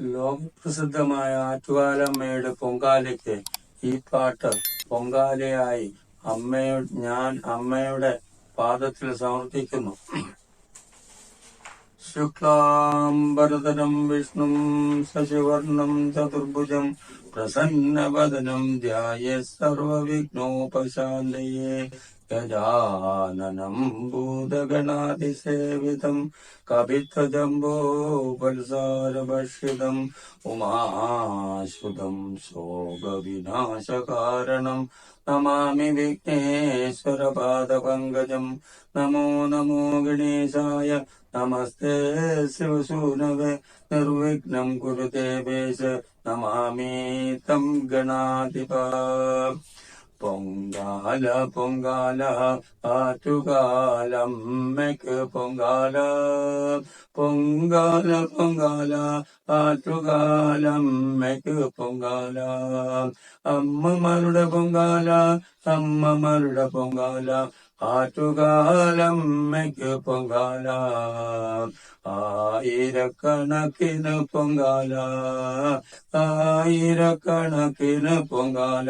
ലോകപ്രസിദ്ധമായ ആറ്റുകാലമ്മയുടെ പൊങ്കാലയ്ക്ക് ഈ പാട്ട് പൊങ്കാലയായി ഞാൻ അമ്മയുടെ പാദത്തിൽ സമർപ്പിക്കുന്നു. ശുക്ലാംബരധരം വിഷ്ണും ശശിവർണം ചതുർഭുജം പ്രസന്നവദനം ധ്യായേത് സർവവിഘ്നോപശാന്തയേ. ഗജാനനം ഭൂതഗണാതിസേവിതം കപിത്ഥജംബോപൽസാരഭക്ഷിതം ഉമാശ്രുതം ശോകവിനാശകാരണം നമാമി വിഘ്നേശ്വരപാദപങ്കജം. നമോ നമോ ഗണേശായ നമസ്തേ ശിവസൂനവേ നിർവിഘ്നം കുരുതേ ദേശ നമാമി തം ഗണാധിപാ. പൊങ്കാല പൊങ്കാല ആറ്റുകാലമ്മയ്ക്ക് പൊങ്കാല. പൊങ്കാല പൊങ്കാല ആറ്റുകാലമ്മയ്ക്ക് പൊങ്കാല. അമ്മമാരുടെ പൊങ്കാല, അമ്മമാരുടെ പൊങ്കാല, ആറ്റുകാലമ്മയ്ക്ക് പൊങ്കാല. ആയിരക്കണക്കിന് പൊങ്കാല, ആയിരക്കണക്കിന് പൊങ്കാല.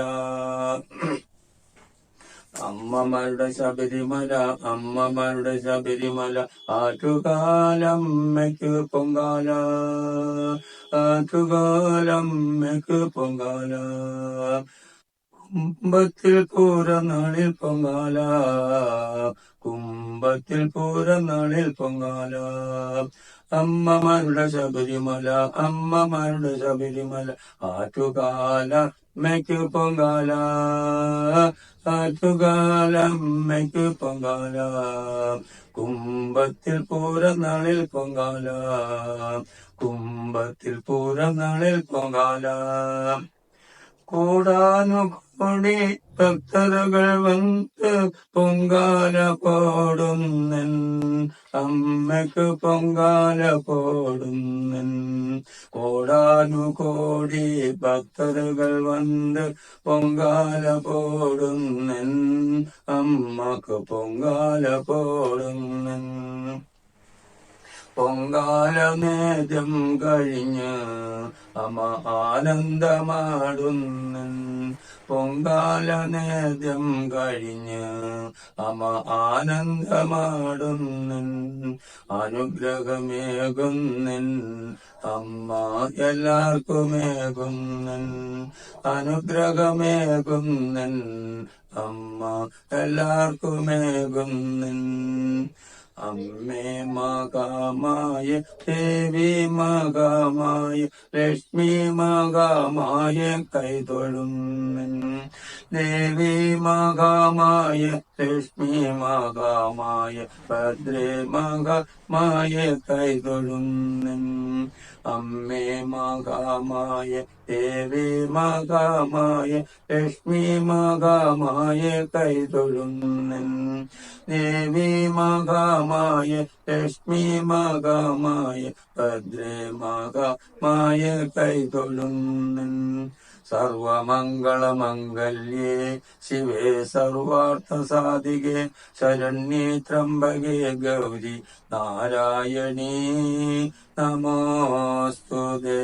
അമ്മമാരുടെ ശബരിമല, അമ്മമാരുടെ ശബരിമല, ആറ്റുകാലമ്മയ്ക്ക് പൊങ്കാല, ആറ്റുകാലമ്മയ്ക്ക് പൊങ്കാല. കുംഭത്തിൽ പൂരനാളിൽ പൊങ്കാല, കുംഭത്തിൽ പൂരനാളിൽ പൊങ്കാല. അമ്മമാരുടെ ശബരിമല, അമ്മമാരുടെ ശബരിമല, ആറ്റുകാലമ്മയ്ക്ക് പൊങ്കാല, ആറ്റുകാലമ്മയ്ക്ക് പൊങ്കാല. കുംഭത്തിൽ പൂരനാളിൽ പൊങ്കാല, കുംഭത്തിൽ പൂരനാളിൽ പൊങ്കാല. കോടാനുകോടി ഭക്തരുകൾ വന്ന് പൊങ്കാല പോടുന്നൻ, അമ്മയ്ക്ക് പൊങ്കാല പോടുന്നൻ. കോടാനുകോടി ഭക്തരുകൾ വന്ന് പൊങ്കാല പോടുന്നൻ, അമ്മക്ക് പൊങ്കാല പോടുന്നൻ. പൊങ്കാല നേദ്യം കഴിഞ്ഞ് അമ്മ ആനന്ദമാടുന്നൻ. പൊങ്കാല നേദ്യം കഴിഞ്ഞ് അമ്മ ആനന്ദമാടുന്നൻ. അനുഗ്രഹമേകുന്നൻ അമ്മ എല്ലാവർക്കുമേകുന്നൻ. അനുഗ്രഹമേകുന്നൻ അമ്മ എല്ലാവർക്കുമേകുന്നൻ. അമ്മേ മഹാമായ, ദേവി മഹാമായ, ലക്ഷ്മി മഹാമായ കൈതൊഴുന്നൻ. ദേവി മഹാമായ, ലക്ഷ്മി മഹാമായ, ഭദ്രേ മഹാമായ കൈതൊഴുന്നൻ. അമ്മേ മഹാമായ, ദേവി മഹാമായ, ലക്ഷ്മി മഹാമായ കൈതൊഴുന്നൻ. ദേവി മഹാമായ, ലക്ഷ്മി മഹാമായ, ഭദ്രേ മഹാമായ കൈതൊഴുന്നൻ. സർവമംഗളമംഗല്യേ ശിവേ സർവാർത്ഥസാധികേ ശരണ്യേ ത്രംബകേ ഗൗരി നാരായണീ നമോസ്തുതേ.